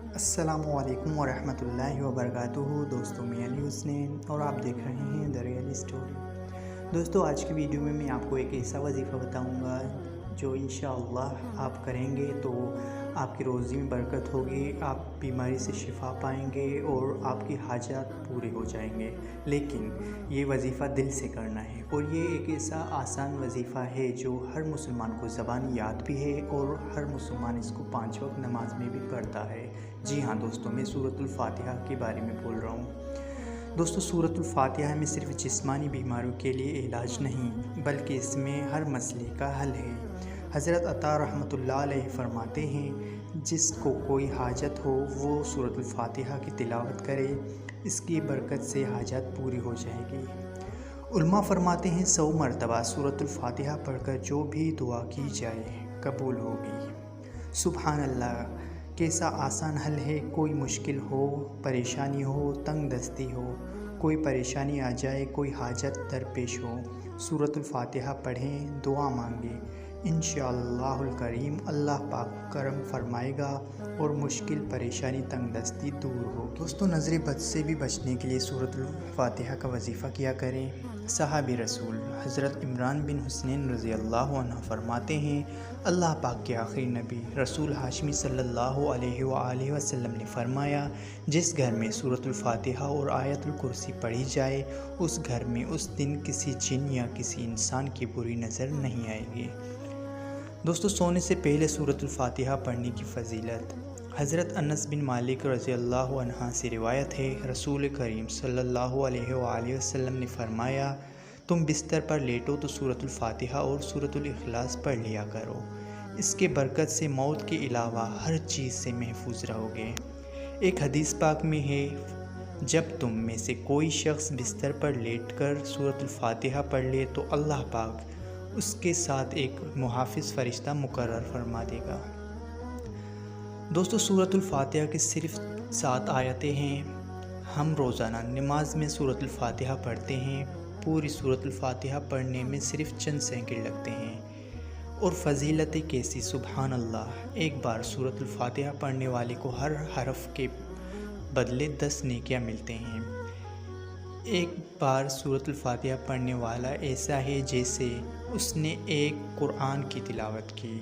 السلام علیکم ورحمۃ اللہ وبرکاتہ۔ دوستوں، میں علی حسنین اور آپ دیکھ رہے ہیں دا ریئل اسٹوری۔ دوستوں، آج کی ویڈیو میں میں آپ کو ایک ایسا وظیفہ بتاؤں گا جو انشاءاللہ آپ کریں گے تو آپ کی روزی میں برکت ہوگی، آپ بیماری سے شفا پائیں گے اور آپ کی حاجات پورے ہو جائیں گے۔ لیکن یہ وظیفہ دل سے کرنا ہے اور یہ ایک ایسا آسان وظیفہ ہے جو ہر مسلمان کو زبانی یاد بھی ہے اور ہر مسلمان اس کو 5 وقت نماز میں بھی پڑھتا ہے۔ جی ہاں دوستوں، میں سورۃ الفاتحہ کے بارے میں بول رہا ہوں۔ دوستو، سورۃ الفاتحہ میں صرف جسمانی بیماریوں کے لیے علاج نہیں بلکہ اس میں ہر مسئلے کا حل ہے۔ حضرت عطا رحمۃ اللہ علیہ فرماتے ہیں، جس کو کوئی حاجت ہو وہ سورۃ الفاتحہ کی تلاوت کرے، اس کی برکت سے حاجت پوری ہو جائے گی۔ علماء فرماتے ہیں 100 مرتبہ سورۃ الفاتحہ پڑھ کر جو بھی دعا کی جائے قبول ہوگی۔ سبحان اللہ، کیسا آسان حل ہے۔ کوئی مشکل ہو، پریشانی ہو، تنگ دستی ہو، کوئی پریشانی آ جائے، کوئی حاجت درپیش ہو، سورۃ الفاتحہ پڑھیں، دعا مانگیں، انشاءاللہ الکریم اللہ پاک کرم فرمائے گا اور مشکل پریشانی تنگ دستی دور ہوگی۔ دوستو، نظر بد سے بھی بچنے کے لیے سورۃ الفاتحہ کا وظیفہ کیا کریں۔ صحابی رسول حضرت عمران بن حسین رضی اللہ عنہ فرماتے ہیں، اللہ پاک کے آخری نبی رسول ہاشمی صلی اللہ علیہ وآلہ وسلم نے فرمایا، جس گھر میں سورۃ الفاتحہ اور آیت الکرسی پڑھی جائے اس گھر میں اس دن کسی جن یا کسی انسان کی بری نظر نہیں آئے گی۔ دوستو، سونے سے پہلے سورۃ الفاتحہ پڑھنے کی فضیلت۔ حضرت انس بن مالک رضی اللہ عنہ سے روایت ہے، رسول کریم صلی اللہ علیہ وآلہ وسلم نے فرمایا، تم بستر پر لیٹو تو سورۃ الفاتحہ اور سورۃ الاخلاص پڑھ لیا کرو، اس کے برکت سے موت کے علاوہ ہر چیز سے محفوظ رہو گے۔ ایک حدیث پاک میں ہے، جب تم میں سے کوئی شخص بستر پر لیٹ کر سورۃ الفاتحہ پڑھ لے تو اللہ پاک اس کے ساتھ ایک محافظ فرشتہ مقرر فرما دے گا۔ دوستو، سورۃ الفاتحہ کی صرف 7 آیتیں ہیں۔ ہم روزانہ نماز میں سورۃ الفاتحہ پڑھتے ہیں۔ پوری سورۃ الفاتحہ پڑھنے میں صرف چند سیکنڈ لگتے ہیں اور فضیلت کیسی، سبحان اللہ! ایک بار سورۃ الفاتحہ پڑھنے والے کو ہر حرف کے بدلے 10 نیکیاں ملتے ہیں۔ ایک بار سورۃ الفاتحہ پڑھنے والا ایسا ہے جیسے اس نے ایک قرآن کی تلاوت کی۔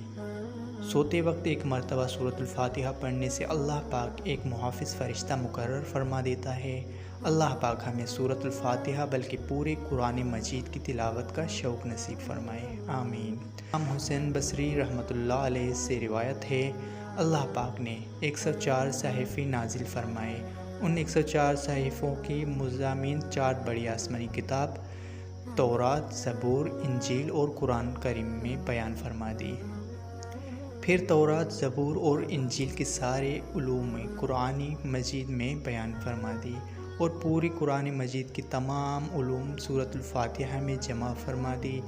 سوتے وقت ایک مرتبہ سورۃ الفاتحہ پڑھنے سے اللہ پاک ایک محافظ فرشتہ مقرر فرما دیتا ہے۔ اللہ پاک ہمیں سورۃ الفاتحہ بلکہ پورے قرآن مجید کی تلاوت کا شوق نصیب فرمائے، آمین۔ امام حسین بصری رحمۃ اللہ علیہ سے روایت ہے، اللہ پاک نے 104 صحائف نازل فرمائے۔ ان 104 صحائفوں کی مضامین 4 بڑی آسمانی کتاب تورات، زبور، انجیل اور قرآن کریم میں بیان فرما دی۔ پھر تورات، زبور اور انجیل کے سارے علوم قرآن مجید میں بیان فرما دی اور پوری قرآن مجید کی تمام علوم سورۃ الفاتحہ میں جمع فرما دی۔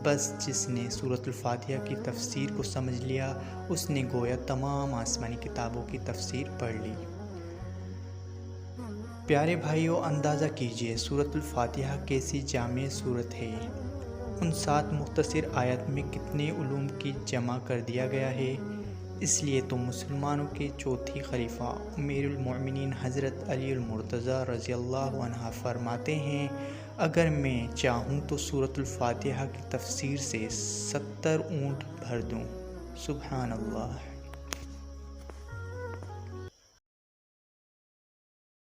بس جس نے سورۃ الفاتحہ کی تفسیر کو سمجھ لیا اس نے گویا تمام آسمانی کتابوں کی تفسیر پڑھ لی۔ پیارے بھائیو، اندازہ کیجئے سورۃ الفاتحہ کیسی جامع سورت ہے۔ ان 7 مختصر آیات میں کتنے علوم کی جمع کر دیا گیا ہے۔ اس لیے تو مسلمانوں کے چوتھے خلیفہ امیر المومنین حضرت علی المرتضیٰ رضی اللہ عنہ فرماتے ہیں، اگر میں چاہوں تو سورۃ الفاتحہ کی تفسیر سے 70 اونٹ بھر دوں۔ سبحان اللہ!